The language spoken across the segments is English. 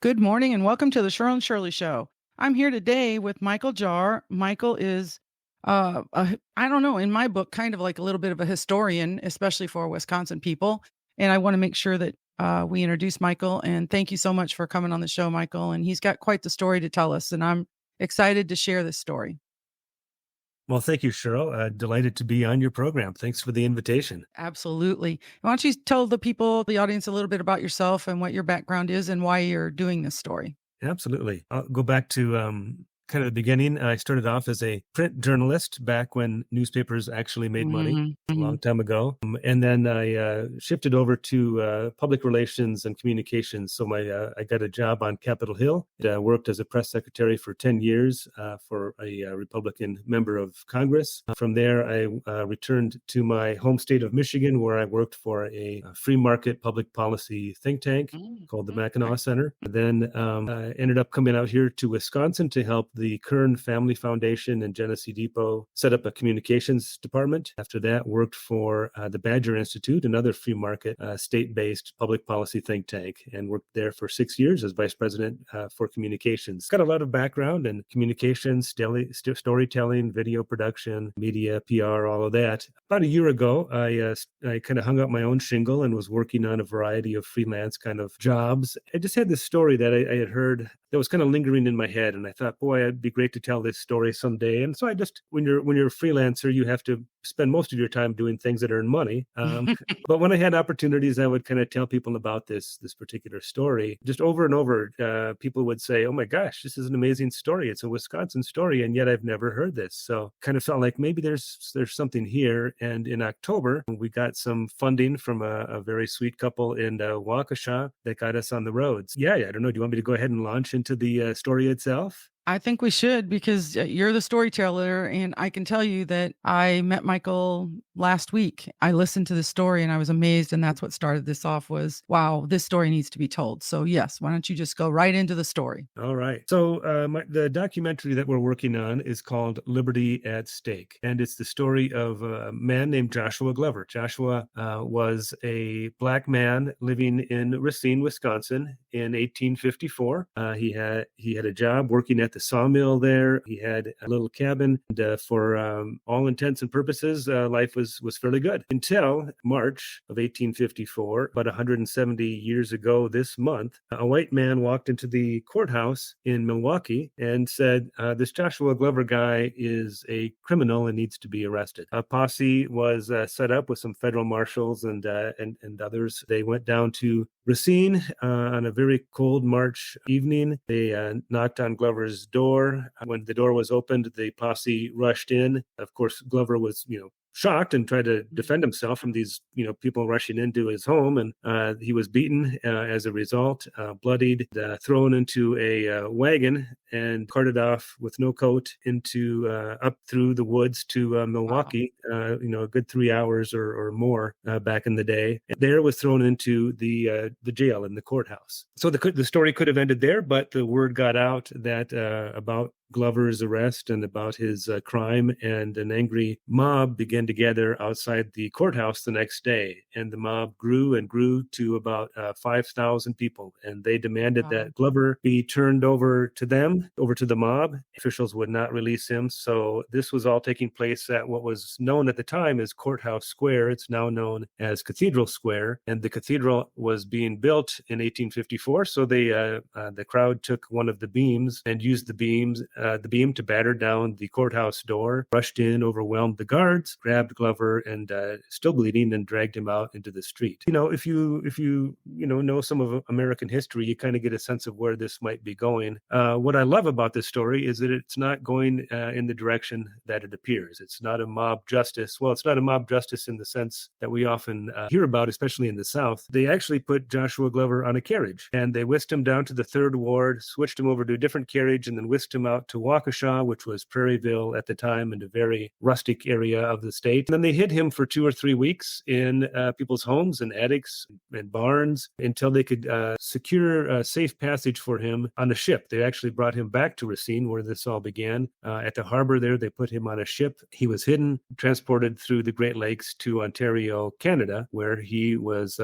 Good morning and welcome to the Cheryl and Shirley Show. I'm here today with Michael Jar. Michael is, I don't know, in my book, kind of like a little bit of a historian, especially for Wisconsin people. And I want to make sure that we introduce Michael. And thank you so much for coming on the show, Michael. And he's got quite the story to tell us. And I'm excited to share this story. Well, thank you, Cheryl. Delighted to be on your program. Thanks for the invitation. Absolutely. Why don't you tell the people, the audience, a little bit about yourself and what your background is and why you're doing this story? Absolutely. I'll go back to kind of the beginning. I started off as a print journalist back when newspapers actually made money Mhm, a long mhm. time ago. And then I shifted over to public relations and communications. So I got a job on Capitol Hill. I worked as a press secretary for 10 years for a Republican member of Congress. From there, I returned to my home state of Michigan, where I worked for a free market public policy think tank called the Mackinac Center. Then I ended up coming out here to Wisconsin to help the Kern Family Foundation and Genesee Depot set up a communications department. After that, worked for the Badger Institute, another free market state-based public policy think tank, and worked there for 6 years as vice president for communications. Got a lot of background in communications, storytelling, video production, media, PR, all of that. About a year ago, I kind of hung up my own shingle and was working on a variety of freelance kind of jobs. I just had this story that I had heard that was kind of lingering in my head, and I thought, boy, it'd be great to tell this story someday. And so I just, when you're a freelancer, you have to spend most of your time doing things that earn money. But when I had opportunities, I would kind of tell people about this particular story. Just over and over, people would say, "Oh my gosh, this is an amazing story. It's a Wisconsin story, and yet I've never heard this." So kind of felt like maybe there's something here. And in October, we got some funding from a very sweet couple in Waukesha that got us on the roads. Yeah, I don't know. Do you want me to go ahead and launch into the story itself? I think we should because you're the storyteller, and I can tell you that I met Michael last week. I listened to the story and I was amazed, and that's what started this off was, wow, this story needs to be told. So yes, why don't you just go right into the story? All right. So the documentary that we're working on is called Liberty at Stake, and it's the story of a man named Joshua Glover. Joshua was a black man living in Racine, Wisconsin, in 1854. He had a job working at the sawmill there. He had a little cabin, and for all intents and purposes, life was fairly good until March of 1854, about 170 years ago this month. A white man walked into the courthouse in Milwaukee and said, "This Joshua Glover guy is a criminal and needs to be arrested." A posse was set up with some federal marshals and others. They went down to Racine on a very cold March evening. They knocked on Glover's door. When the door was opened, the posse rushed in. Of course, Glover was, shocked and tried to defend himself from these, people rushing into his home. And he was beaten as a result, bloodied, thrown into a wagon and carted off with no coat into up through the woods to Wow. Milwaukee, a good 3 hours or more back in the day. And there was thrown into the jail in the courthouse. So the story could have ended there, but the word got out that about Glover's arrest and about his crime, and an angry mob began to gather outside the courthouse the next day. And the mob grew and grew to about 5,000 people, and they demanded Wow. that Glover be turned over to them, over to the mob. Officials would not release him. So this was all taking place at what was known at the time as Courthouse Square. It's now known as Cathedral Square, and the cathedral was being built in 1854. So the crowd took one of the beams and used the beam to batter down the courthouse door, rushed in, overwhelmed the guards, grabbed Glover, and still bleeding, and dragged him out into the street. If you know some of American history, you kind of get a sense of where this might be going. What I love about this story is that it's not going in the direction that it appears. It's not a mob justice. Well, it's not a mob justice in the sense that we often hear about, especially in the South. They actually put Joshua Glover on a carriage, and they whisked him down to the Third Ward, switched him over to a different carriage, and then whisked him out to Waukesha, which was Prairieville at the time, and a very rustic area of the state. And then they hid him for 2 or 3 weeks in people's homes and attics and barns until they could secure a safe passage for him on a ship. They actually brought him back to Racine, where this all began. At the harbor there, they put him on a ship. He was hidden, transported through the Great Lakes to Ontario, Canada, where he was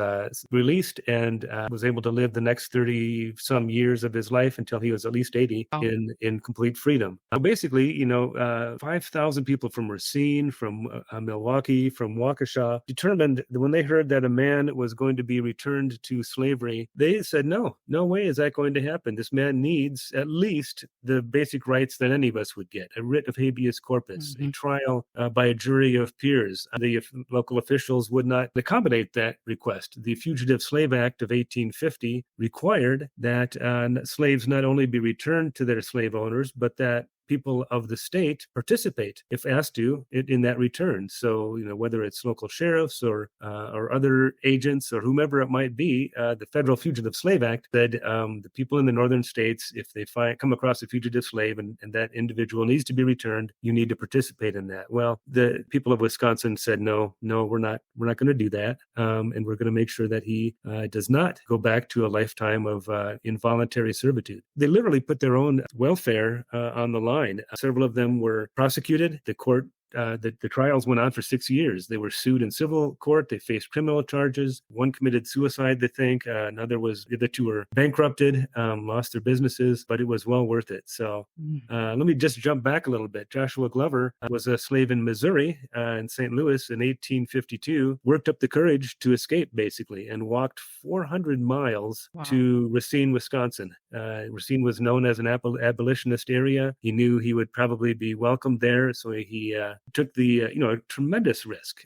released and was able to live the next 30 some years of his life until he was at least 80 Wow. in complete freedom. So basically, 5,000 people from Racine, from Milwaukee, from Waukesha determined that when they heard that a man was going to be returned to slavery, they said, no way is that going to happen. This man needs at least the basic rights that any of us would get: a writ of habeas corpus, a trial by a jury of peers. The local officials would not accommodate that request. The Fugitive Slave Act of 1850 required that slaves not only be returned to their slave owners, but that people of the state participate, if asked to, in that return. So, whether it's local sheriffs or other agents or whomever it might be, the Federal Fugitive Slave Act said the people in the northern states, if they come across a fugitive slave and that individual needs to be returned, you need to participate in that. Well, the people of Wisconsin said, no, we're not going to do that, and we're going to make sure that he does not go back to a lifetime of involuntary servitude. They literally put their own welfare on the line. Several of them were prosecuted. The court the trials went on for 6 years. They were sued in civil court. They faced criminal charges. One committed suicide, they think. The other two were bankrupted, lost their businesses, but it was well worth it. So let me just jump back a little bit. Joshua Glover was a slave in Missouri, in St. Louis in 1852, worked up the courage to escape, basically, and walked 400 miles to Racine, Wisconsin. Racine was known as an abolitionist area. He knew he would probably be welcomed there, so he took the a tremendous risk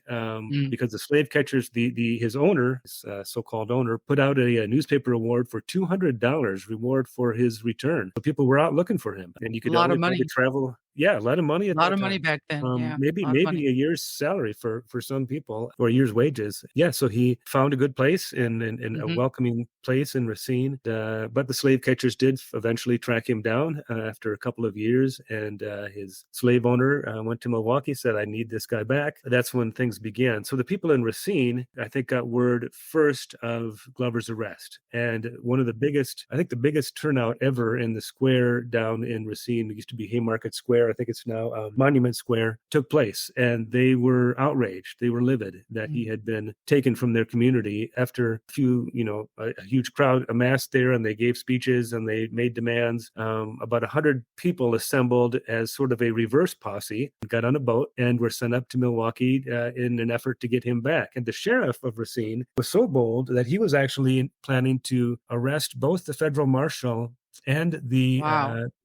because the slave catchers, his owner, his so-called owner, put out a newspaper award for $200 reward for his return. So people were out looking for him, and you could only probably travel. Yeah, a lot of money. A lot of money back then. Maybe a year's salary for some people, or a year's wages. Yeah, so he found a good place in a welcoming place in Racine. But the slave catchers did eventually track him down after a couple of years, and his slave owner went to Milwaukee, said, "I need this guy back." That's when things began. So the people in Racine, I think, got word first of Glover's arrest, and the biggest turnout ever in the square down in Racine. It used to be Haymarket Square. I think it's now Monument Square, took place, and they were outraged. They were livid that he had been taken from their community after a huge crowd amassed there, and they gave speeches and they made demands. About 100 people assembled as sort of a reverse posse, got on a boat, and were sent up to Milwaukee in an effort to get him back. And the sheriff of Racine was so bold that he was actually planning to arrest both the federal marshal and the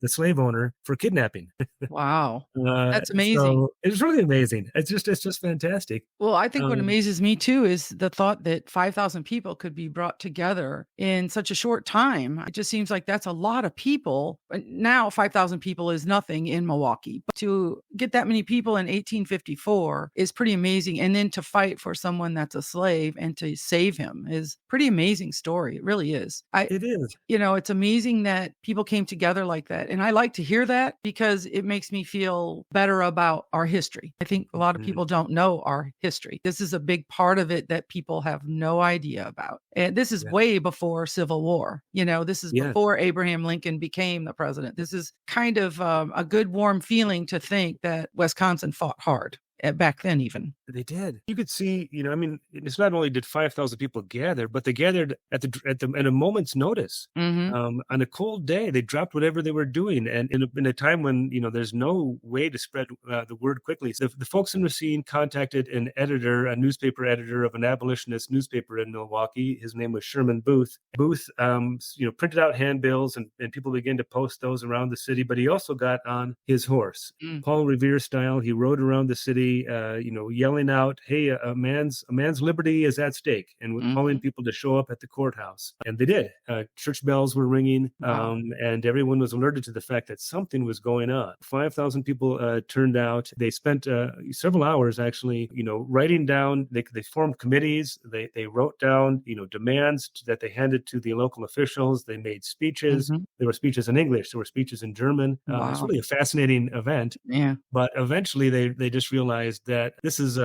slave owner for kidnapping. Wow. That's amazing. So it's really amazing. It's just fantastic. Well, I think what amazes me too is the thought that 5,000 people could be brought together in such a short time. It just seems like that's a lot of people. Now 5,000 people is nothing in Milwaukee, but to get that many people in 1854 is pretty amazing. And then to fight for someone that's a slave and to save him is pretty amazing story. It really is. It is. It's amazing that people came together like that. And I like to hear that because it makes me feel better about our history. I think a lot of people don't know our history. This is a big part of it that people have no idea about. And this is way before Civil War. This is before Abraham Lincoln became the president. This is kind of a good warm feeling to think that Wisconsin fought hard. Back then, even. They did. You could see, it's not only did 5,000 people gather, but they gathered at a moment's notice. On a cold day, they dropped whatever they were doing, and in a time when there's no way to spread the word quickly. So the folks in Racine contacted a newspaper editor of an abolitionist newspaper in Milwaukee. His name was Sherman Booth. Booth, printed out handbills, and people began to post those around the city. But he also got on his horse, Paul Revere style. He rode around the city, yelling out, "Hey, a man's liberty is at stake," and calling people to show up at the courthouse. And they did. Church bells were ringing, and everyone was alerted to the fact that something was going on. 5,000 people turned out. They spent several hours actually, writing down. They formed committees. They wrote down, demands that they handed to the local officials. They made speeches. There were speeches in English. There were speeches in German. It's really a fascinating event. Yeah. But eventually, they just realized that this is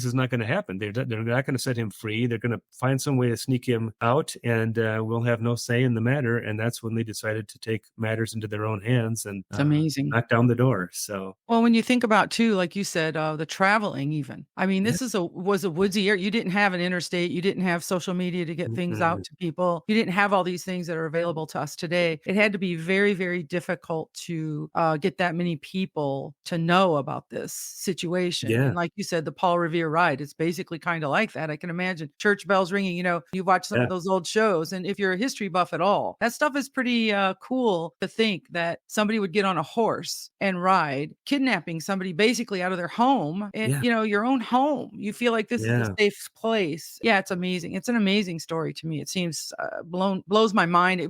is not going to happen. They're not going to set him free. They're going to find some way to sneak him out, and we'll have no say in the matter. And that's when they decided to take matters into their own hands and It's amazing. knock down the door. So, well, when you think about too, like you said, the traveling even. I mean, this was a woodsy area. You didn't have an interstate. You didn't have social media to get things out to people. You didn't have all these things that are available to us today. It had to be very, very difficult to get that many people to know about this situation. Yeah. And like you said, the Paul Revere ride, it's basically kind of like that. I can imagine church bells ringing. You watch some of those old shows, and if you're a history buff at all, that stuff is pretty cool to think that somebody would get on a horse and ride, kidnapping somebody basically out of their home and, your own home. You feel like this is a safe place. Yeah, it's amazing. It's an amazing story to me. It seems blows my mind.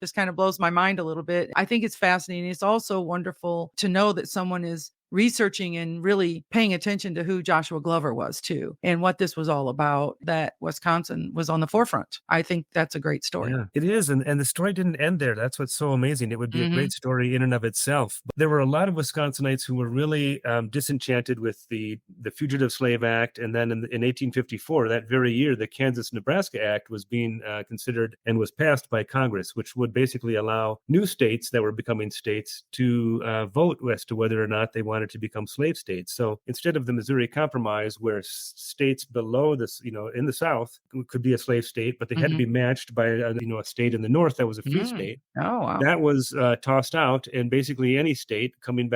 Just kind of blows my mind a little bit. I think it's fascinating. It's also wonderful to know that someone is researching and really paying attention to who Joshua Glover was too, and what this was all about, that Wisconsin was on the forefront. I think that's a great story. Yeah, it is. And the story didn't end there. That's what's so amazing. It would be a great story in and of itself. But there were a lot of Wisconsinites who were really disenchanted with the Fugitive Slave Act. And then in 1854, that very year, the Kansas-Nebraska Act was being considered and was passed by Congress, which would basically allow new states that were becoming states to vote as to whether or not they wanted to become slave states. So instead of the Missouri Compromise, where states below this, in the South could be a slave state, but they had to be matched by a state in the North that was a free state. Oh, wow. That was tossed out, and basically any state coming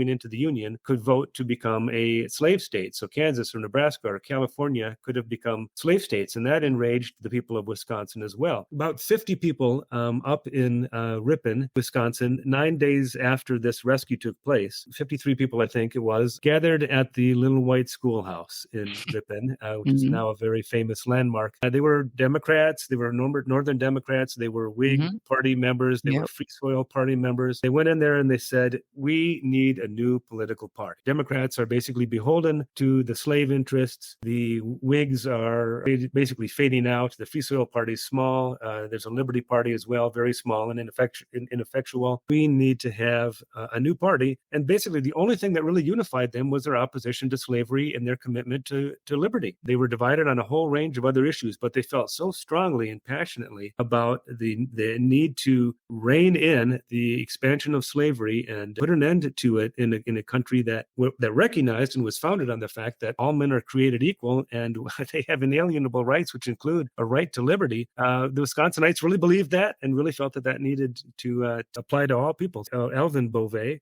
into the Union could vote to become a slave state. So Kansas or Nebraska or California could have become slave states, and that enraged the people of Wisconsin as well. About 50 people up in Ripon, Wisconsin, 9 days after this rescue took place, 53 people, I think it was, gathered at the Little White Schoolhouse in Ripon, which is now a very famous landmark. They were Democrats. They were Northern Democrats. They were Whig Party members. They were Free Soil Party members. They went in there and they said, we need a new political party. Democrats are basically beholden to the slave interests. The Whigs are basically fading out. The Free Soil Party is small. There's a Liberty Party as well, very small and ineffectual. We need to have a new party. And basically the only thing that really unified them was their opposition to slavery and their commitment to liberty. They were divided on a whole range of other issues, but they felt so strongly and passionately about the need to rein in the expansion of slavery and put an end to it in a country that recognized and was founded on the fact that all men are created equal and they have inalienable rights, which include a right to liberty. The Wisconsinites really believed that and really felt that needed to apply to all people. Alvin Beauvais,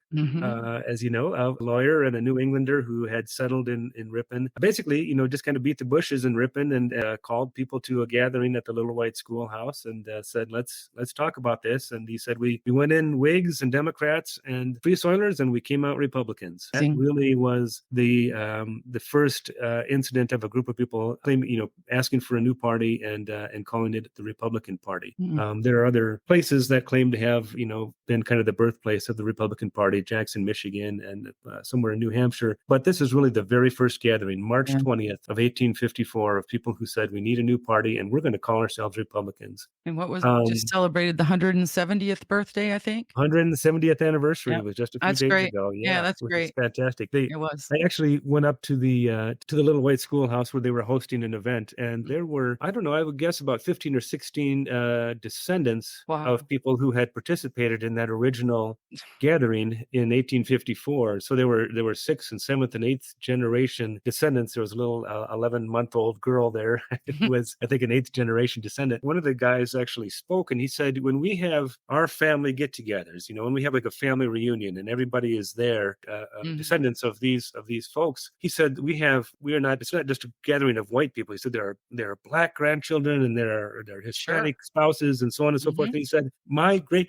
as you know, a lawyer and a New Englander who had settled in Ripon, basically, just kind of beat the bushes in Ripon and called people to a gathering at the Little White Schoolhouse and said, let's talk about this. And he said, we went in Whigs and Democrats and Free Soilers, and we came out Republicans. That really was the first incident of a group of people asking for a new party and calling it the Republican Party. There are other places that claim to have, been kind of the birthplace of the Republican Party, Jackson, Michigan, and somewhere in New Hampshire. But this is really the very first gathering, March 20th of 1854, of people who said, we need a new party and we're going to call ourselves Republicans. And what was just celebrated the 170th birthday, I think? 170th anniversary was just a few days ago. Yeah, that's great. Fantastic. It was. I actually went up to the Little White Schoolhouse where they were hosting an event, and there were, I don't know, I would guess about 15 or 16 descendants of people who had participated in that original gathering in 1854. So there were 6th and 7th and 8th generation descendants. There was a little 11-month-old girl there who was, I think, an 8th generation descendant. One of the guys actually spoke, and he said, when we have our family get-togethers, when we have like a family reunion and everybody is there, descendants of these folks, he said, it's not just a gathering of white people. He said there are black grandchildren and there are Hispanic spouses and so on and so forth. And he said, my great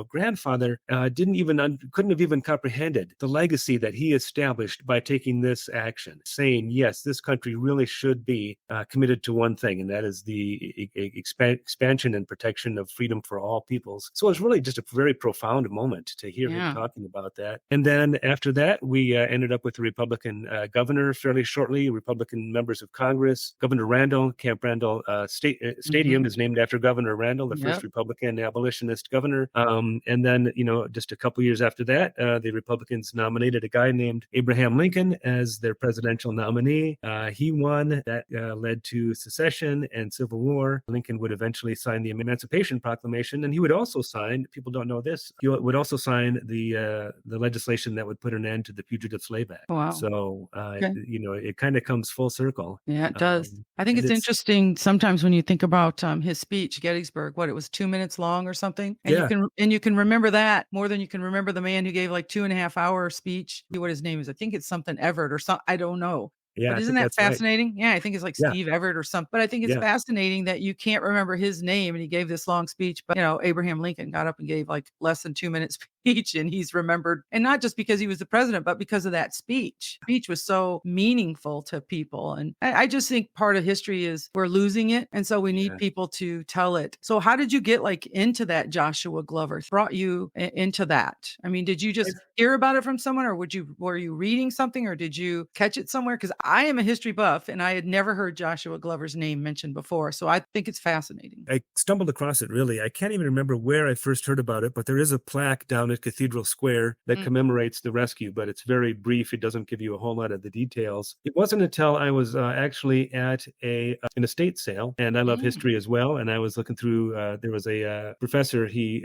grandfather couldn't have even comprehended the legacy that he established by taking this action, saying, yes, this country really should be committed to one thing, and that is the expansion and protection of freedom for all peoples. So it's really just a very profound moment to hear him talking about that. And then after that, we ended up with a Republican governor fairly shortly, Republican members of Congress. Governor Randall, Camp Randall Stadium is named after Governor Randall, the first Republican abolitionist governor. And then, just a couple years after that, the Republicans Republicans nominated a guy named Abraham Lincoln as their presidential nominee. He won. That led to secession and Civil War. Lincoln would eventually sign the Emancipation Proclamation, and he would also sign, people don't know this, he would also sign the legislation that would put an end to the Fugitive Slave Act. Wow. So, Okay. it kind of comes full circle. Yeah, it does. I think and it's interesting sometimes when you think about his speech, Gettysburg, what it was 2 minutes long or something. And Yeah. you can remember that more than you can remember the man who gave like 2.5 hour speech. What his name is. I think it's something Everett or something. I don't know. Yeah, But I isn't think that that's right. fascinating? Yeah, I think it's like Yeah. Steve Everett or something. But I think it's Yeah. fascinating that you can't remember his name and he gave this long speech. But Abraham Lincoln got up and gave like less than 2 minutes speech, and he's remembered, and not just because he was the president, but because of that speech. Speech was so meaningful to people. And I just think part of history is we're losing it. And so we need Yeah. people to tell it. So how did you get like into that Joshua Glover? Brought you into that? I mean, did you just hear about it from someone, or were you reading something, or did you catch it somewhere? Because I am a history buff and I had never heard Joshua Glover's name mentioned before. So I think it's fascinating. I stumbled across it, really. I can't even remember where I first heard about it, but there is a plaque down at Cathedral Square that commemorates the rescue, but it's very brief. It doesn't give you a whole lot of the details. It wasn't until I was actually at an estate sale, and I love history as well, and I was looking through, there was a professor, he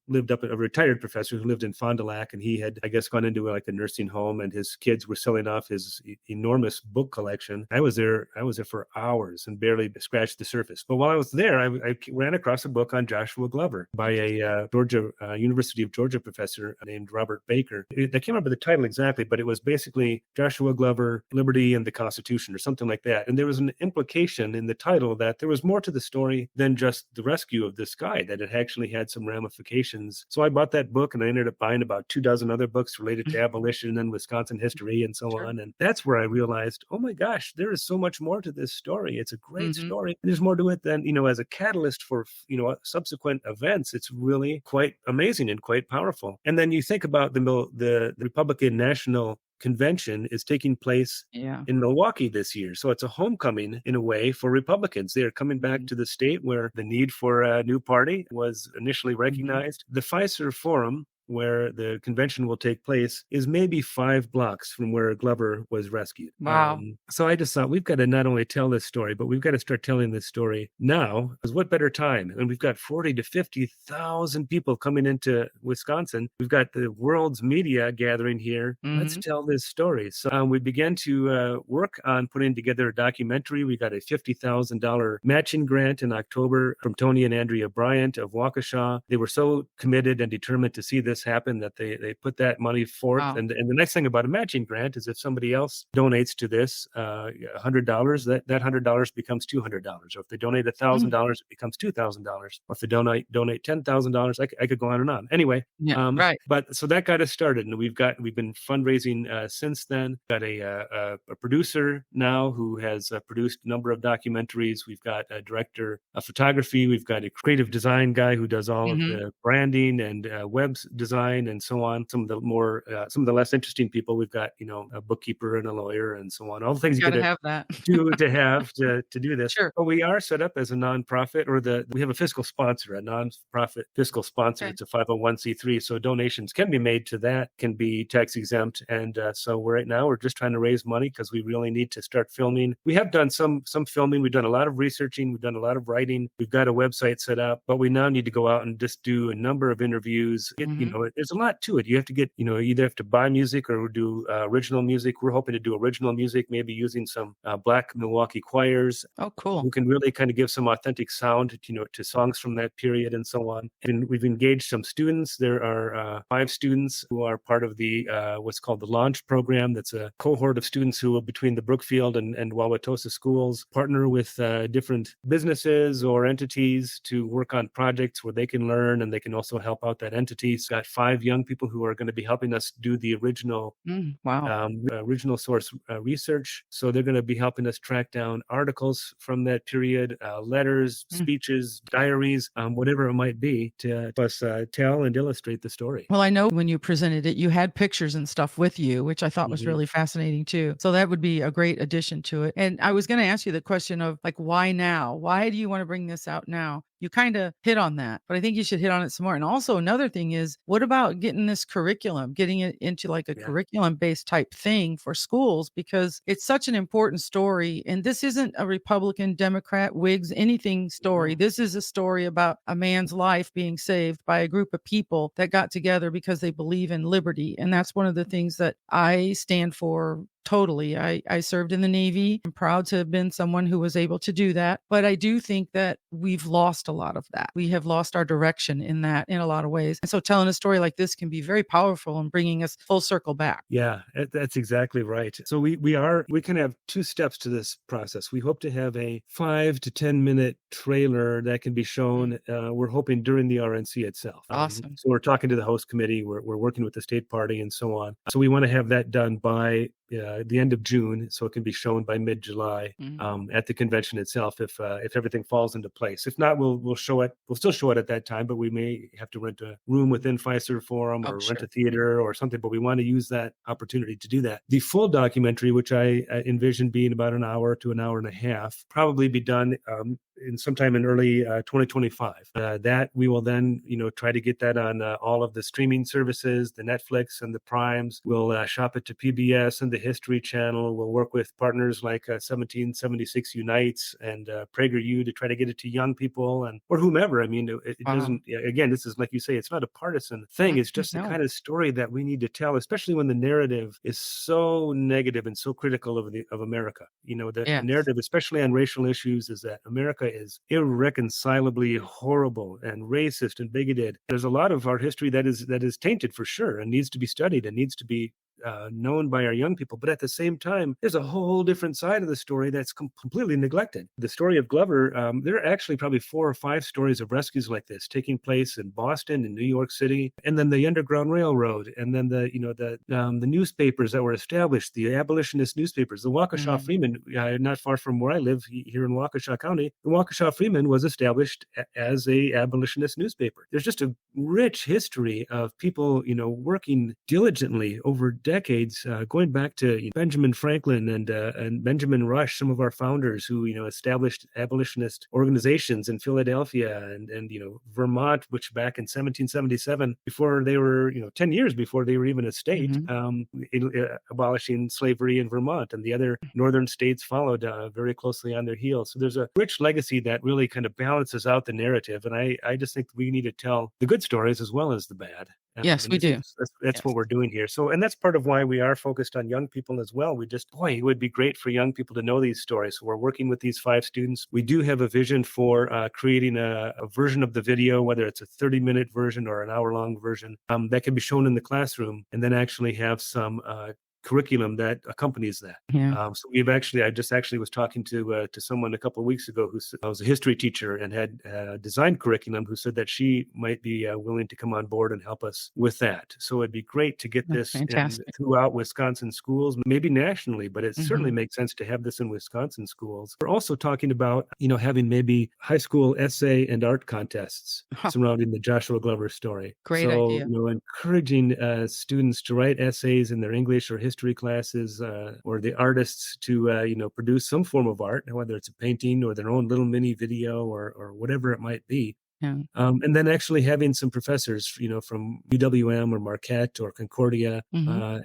lived up, a retired professor who lived in Fond du Lac, and he had, I guess, gone into like a nursing home, and his kids were selling off his enormous book collection. I was there for hours and barely scratched the surface. But while I was there, I ran across a book on Joshua Glover by a University of Georgia professor named Robert Baker. I can't remember the title exactly, but it was basically Joshua Glover, Liberty and the Constitution, or something like that. And there was an implication in the title that there was more to the story than just the rescue of this guy, that it actually had some ramifications. So I bought that book, and I ended up buying about 24 other books related to abolition and Wisconsin history and so on. And that's where I realized, oh my gosh, there is so much more to this story. It's a great story. There's more to it than, as a catalyst for, subsequent events. It's really quite amazing and quite powerful. And then you think about the Republican National Convention is taking place in Milwaukee this year. So it's a homecoming in a way for Republicans. They're coming back to the state where the need for a new party was initially recognized. The Fiserv Forum, where the convention will take place, is maybe 5 blocks from where Glover was rescued. Wow. So I just thought, we've got to not only tell this story, but we've got to start telling this story now, because what better time? And we've got 40 to 50,000 people coming into Wisconsin. We've got the world's media gathering here. Let's tell this story. So we began to work on putting together a documentary. We got a $50,000 matching grant in October from Tony and Andrea Bryant of Waukesha. They were so committed and determined to see this happen that they put that money forth. Wow. And the nice thing about a matching grant is if somebody else donates to this $100, that $100 becomes $200. Or if they donate $1,000, it becomes $2,000. Or if they donate $10,000, I could go on and on. Anyway, right. But so that got us started, and we've been fundraising since then. Got a producer now who has produced a number of documentaries. We've got a director of photography. We've got a creative design guy who does all of the branding and web design and so on. Some of the less interesting people, we've got, a bookkeeper and a lawyer and so on. All the things you gotta have that to do this. Sure. But we are set up as a nonprofit, we have a fiscal sponsor, a nonprofit fiscal sponsor. Okay. It's a 501c3. So donations can be made to that, can be tax exempt. And so right now we're just trying to raise money because we really need to start filming. We have done some filming. We've done a lot of researching. We've done a lot of writing. We've got a website set up, but we now need to go out and just do a number of interviews. There's a lot to it. You have to get, you either have to buy music or do original music. We're hoping to do original music, maybe using some Black Milwaukee choirs. Oh, cool. Who can really kind of give some authentic sound, to songs from that period and so on. And we've engaged some students. There are 5 students who are part of the what's called the Launch program. That's a cohort of students who will, between the Brookfield and Wauwatosa schools, partner with different businesses or entities to work on projects where they can learn and they can also help out that entity. So got 5 young people who are going to be helping us do the original original source research. So they're going to be helping us track down articles from that period, letters, speeches, diaries, whatever it might be, to us tell and illustrate the story. Well, I know when you presented it, you had pictures and stuff with you, which I thought was really fascinating too. So that would be a great addition to it. And I was going to ask you the question of, like, why now? Why do you want to bring this out now? You kind of hit on that, but I think you should hit on it some more. And also another thing is, what about getting this curriculum, getting it into like a Yeah. curriculum based type thing for schools, because it's such an important story. And this isn't a Republican, Democrat, Whigs, anything story. Mhm. This is a story about a man's life being saved by a group of people that got together because they believe in liberty. And that's one of the things that I stand for. Totally. I served in the Navy. I'm proud to have been someone who was able to do that. But I do think that we've lost a lot of that. We have lost our direction in that in a lot of ways. And so telling a story like this can be very powerful in bringing us full circle back. Yeah, that's exactly right. So we can have two steps to this process. We hope to have a 5 to 10 minute trailer that can be shown. We're hoping during the RNC itself. Awesome. So we're talking to the host committee. We're working with the state party and so on. So we want to have that done by the end of June, so it can be shown by mid-July at the convention itself. If everything falls into place. If not, we'll show it. We'll still show it at that time, but we may have to rent a room within Fiserv Forum or rent a theater or something. But we want to use that opportunity to do that. The full documentary, which I envision being about an hour to an hour and a half, probably be done in sometime in early 2025. That we will then, try to get that on all of the streaming services, the Netflix and the Primes. We'll shop it to PBS and the History Channel. We'll work with partners like 1776 Unites and PragerU to try to get it to young people or whomever. I mean, it doesn't. Again, this is like you say, it's not a partisan thing. It's just the kind of story that we need to tell, especially when the narrative is so negative and so critical of America. The narrative, especially on racial issues, is that America is irreconcilably horrible and racist and bigoted. There's a lot of our history that is tainted for sure and needs to be studied and needs to be known by our young people. But at the same time, there's a whole different side of the story that's completely neglected. The story of Glover, there are actually probably 4 or 5 stories of rescues like this taking place in Boston and New York City, and then the Underground Railroad, and then the newspapers that were established, the abolitionist newspapers, the Waukesha Freeman, not far from where I live here in Waukesha County. The Waukesha Freeman was established as a abolitionist newspaper. There's just a rich history of people, working diligently over decades, going back to Benjamin Franklin and Benjamin Rush, some of our founders who established abolitionist organizations in Philadelphia and Vermont, which back in 1777, before they were 10 years before they were even a state, abolishing slavery in Vermont, and the other northern states followed very closely on their heels. So there's a rich legacy that really kind of balances out the narrative, and I just think we need to tell the good stories as well as the bad. Yes, we do. That's what we're doing here. So, and that's part of why we are focused on young people as well. It would be great for young people to know these stories. So we're working with these 5 students. We do have a vision for creating a version of the video, whether it's a 30-minute version or an hour-long version, that can be shown in the classroom, and then actually have some curriculum that accompanies that. So I just was talking to someone a couple of weeks ago who was a history teacher and had designed curriculum, who said that she might be willing to come on board and help us with that. So it'd be great to get this throughout Wisconsin schools, maybe nationally, but it certainly makes sense to have this in Wisconsin schools. We're also talking about, having maybe high school essay and art contests surrounding the Joshua Glover story. Great idea. Encouraging students to write essays in their English or history classes, or the artists to produce some form of art, whether it's a painting or their own little mini video or whatever it might be. And then actually having some professors, from UWM or Marquette or Concordia,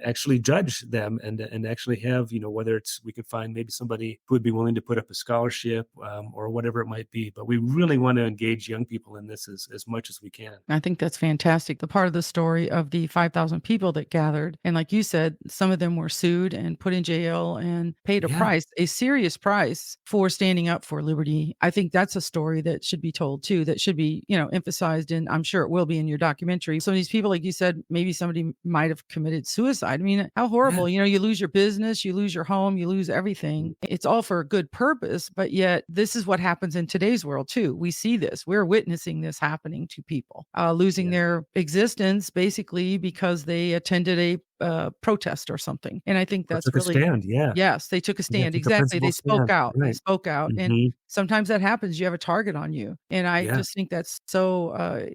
actually judge them and actually have, whether we could find maybe somebody who would be willing to put up a scholarship or whatever it might be. But we really want to engage young people in this as much as we can. I think that's fantastic. The part of the story of the 5,000 people that gathered. And like you said, some of them were sued and put in jail and paid a serious price for standing up for liberty. I think that's a story that should be told too, that should be emphasized, and I'm sure it will be in your documentary. Some of these people, like you said, maybe somebody might have committed suicide. I mean, how horrible. You lose your business, you lose your home, you lose everything. It's all for a good purpose, but yet this is what happens in today's world too. We see this. We're witnessing this happening to people, losing their existence basically because they attended a protest or something. And I think Or that's took a really, stand. Yeah. yes, they took a Yeah. stand. Took a Exactly. They principled spoke stand. out. They Right. spoke out. And Hmm. sometimes that happens. You have a target on you. And I Yeah. just think that's so,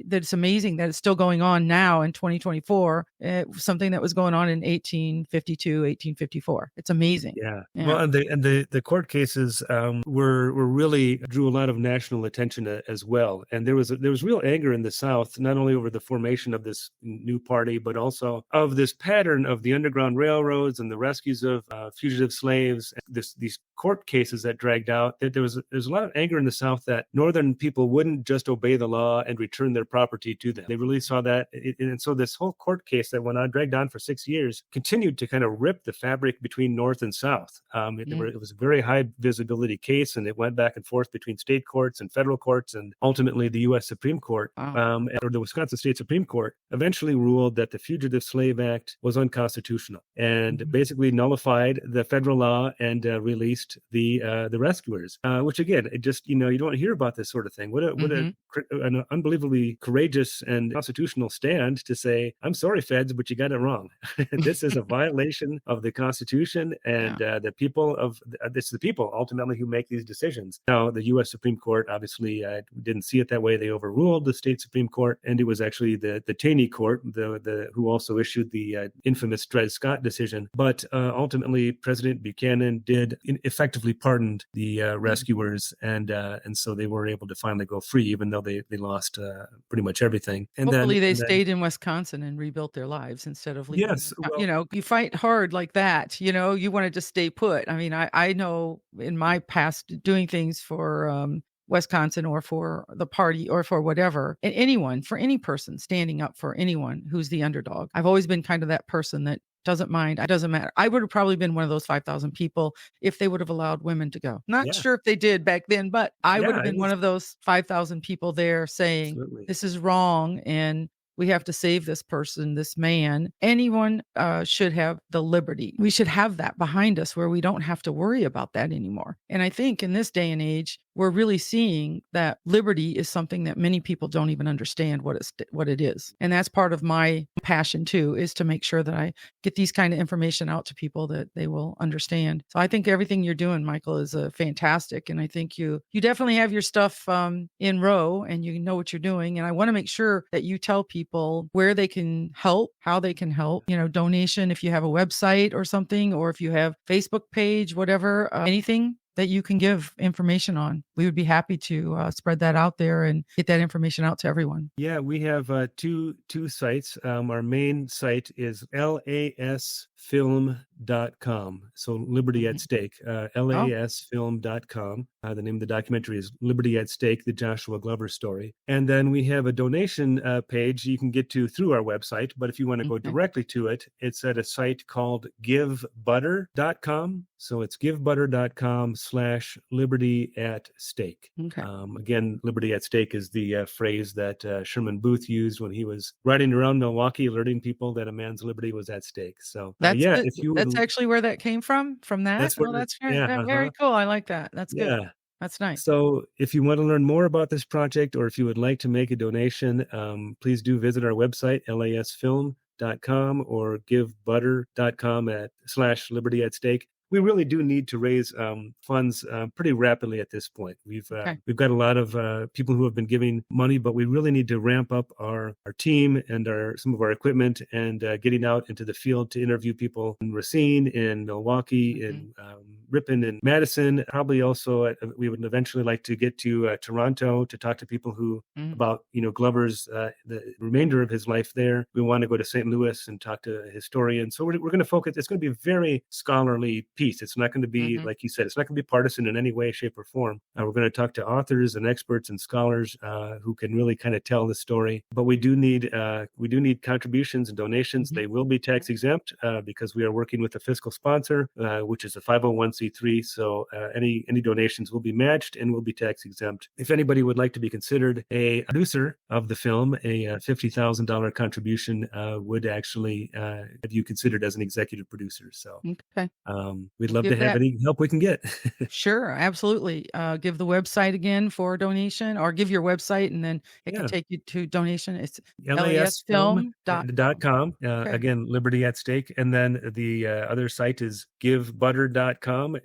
that it's amazing that it's still going on now in 2024, something that was going on in 1852, 1854. It's amazing. Yeah. Yeah. Well, and the court cases were really drew a lot of national attention as well. And there was real anger in the South, not only over the formation of this new party, but also of this pattern of the Underground Railroads and the rescues of fugitive slaves. These court cases that dragged out. That there's a lot of anger in the South that Northern people wouldn't just obey the law and return their property to them. They really saw that, and so this whole court case that went on, dragged on for 6 years, continued to kind of rip the fabric between North and South. It was a very high visibility case, and it went back and forth between state courts and federal courts, and ultimately the U.S. Supreme Court, or the Wisconsin State Supreme Court, eventually ruled that the Fugitive Slave Act was unconstitutional and basically nullified the federal law and released the rescuers. Which again, it just you don't hear about this sort of thing. What an unbelievably courageous and constitutional stand to say, "I'm sorry, feds, but you got it wrong. This is a violation of the Constitution, and the people it's the people ultimately who make these decisions." Now, the U.S. Supreme Court obviously didn't see it that way. They overruled the state Supreme Court, and it was actually the Taney Court, who also issued the infamous Dred Scott decision. But ultimately, President Buchanan did effectively pardoned the rescuers, and so they were able to finally go free, even though they lost pretty much everything. And hopefully they stayed in Wisconsin and rebuilt their lives instead of leaving. Yes, well, you fight hard like that. You want to just stay put. I mean, I know in my past doing things for Wisconsin or for the party or for whatever, and anyone, for any person standing up for anyone who's the underdog. I've always been kind of that person that doesn't mind. It doesn't matter. I would have probably been one of those 5,000 people if they would have allowed women to go. Not sure if they did back then, but I would have been one of those 5,000 people there saying, this is wrong. And we have to save this person, this man. Anyone should have the liberty. We should have that behind us where we don't have to worry about that anymore. And I think in this day and age, we're really seeing that liberty is something that many people don't even understand what it is. And that's part of my passion too, is to make sure that I get these kind of information out to people that they will understand. So I think everything you're doing, Michael, is fantastic. And I think you definitely have your stuff in row and you know what you're doing. And I want to make sure that you tell people where they can help, how they can help, donation, if you have a website or something, or if you have Facebook page, whatever, anything that you can give information on. We would be happy to spread that out there and get that information out to everyone. Yeah, we have two sites. Our main site is lasfilm.com. So Liberty at Stake, lasfilm.com. The name of the documentary is Liberty at Stake, the Joshua Glover story. And then we have a donation page you can get to through our website. But if you want to go directly to it, it's at a site called givebutter.com. So it's givebutter.com/Liberty at Stake. Okay. Again, Liberty at Stake is the phrase that Sherman Booth used when he was riding around Milwaukee, alerting people that a man's liberty was at stake. So that's actually where that came from that. That's very cool. I like that. That's good. Yeah. That's nice. So if you want to learn more about this project, or if you would like to make a donation, please do visit our website, lasfilm.com, or givebutter.com/Liberty at Stake. We really do need to raise funds pretty rapidly at this point. We've got a lot of people who have been giving money, but we really need to ramp up our team and some of our equipment, and getting out into the field to interview people in Racine, in Milwaukee, in Ripon, and Madison. Probably also we would eventually like to get to Toronto to talk to people who about Glover's the remainder of his life there. We want to go to St. Louis and talk to historians. So we're going to focus. It's going to be a very scholarly piece. It's not going to be, like you said, it's not going to be partisan in any way, shape, or form. We're going to talk to authors and experts and scholars who can really kind of tell the story. But we do need contributions and donations. They will be tax exempt because we are working with a fiscal sponsor, which is a 501c 501c3. So any donations will be matched and will be tax exempt. If anybody would like to be considered a producer of the film, a $50,000 contribution would actually have you considered as an executive producer. So Okay. we'd We'll love to give have that. any help we can get. Sure, absolutely. Give the website again for donation, or give your website and then it can Yeah. take you to donation. It's lasfilm.com. lasfilm.com. Okay. Again, Liberty at Stake. And then the other site is givebutter.com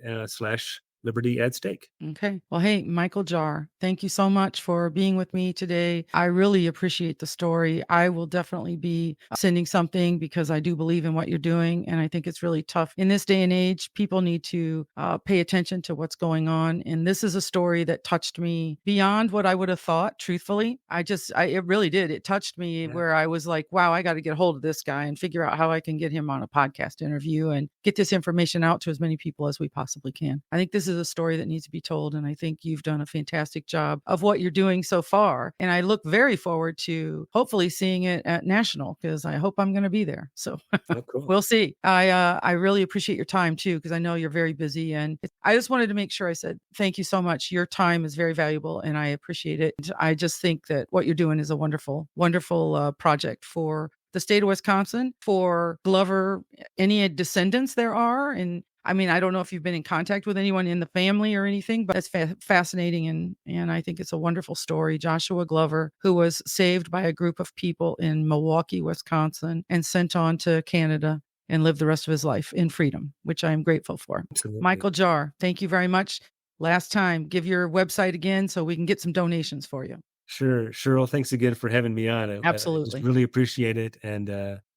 /Liberty at Stake. Okay. Well, hey, Michael Jar, thank you so much for being with me today. I really appreciate the story. I will definitely be sending something because I do believe in what you're doing. And I think it's really tough. In this day and age, people need to pay attention to what's going on. And this is a story that touched me beyond what I would have thought, truthfully. It really did. It touched me where I was like, wow, I got to get a hold of this guy and figure out how I can get him on a podcast interview and get this information out to as many people as we possibly can. I think this is a story that needs to be told. And I think you've done a fantastic job of what you're doing so far. And I look very forward to hopefully seeing it at National, because I hope I'm going to be there. So Cool. We'll see. I really appreciate your time too, because I know you're very busy. And I just wanted to make sure I said, thank you so much. Your time is very valuable and I appreciate it. I just think that what you're doing is a wonderful, wonderful project for the state of Wisconsin, for Glover, any descendants there are. And I mean, I don't know if you've been in contact with anyone in the family or anything, but it's fascinating. And I think it's a wonderful story. Joshua Glover, who was saved by a group of people in Milwaukee, Wisconsin, and sent on to Canada and lived the rest of his life in freedom, which I am grateful for. Absolutely. Michael Jar, thank you very much. Last time, give your website again so we can get some donations for you. Sure. Cheryl, thanks again for having me on. Absolutely. I really appreciate it. And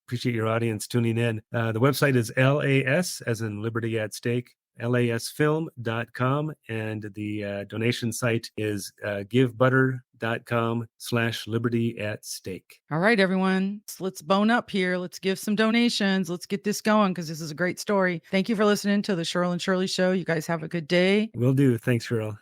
appreciate your audience tuning in. The website is LAS, as in Liberty at Stake, lasfilm.com. And the donation site is givebutter.com /Liberty at Stake. All right, everyone. Let's bone up here. Let's give some donations. Let's get this going because this is a great story. Thank you for listening to the Cheryl and Shirley Show. You guys have a good day. Will do. Thanks, Cheryl.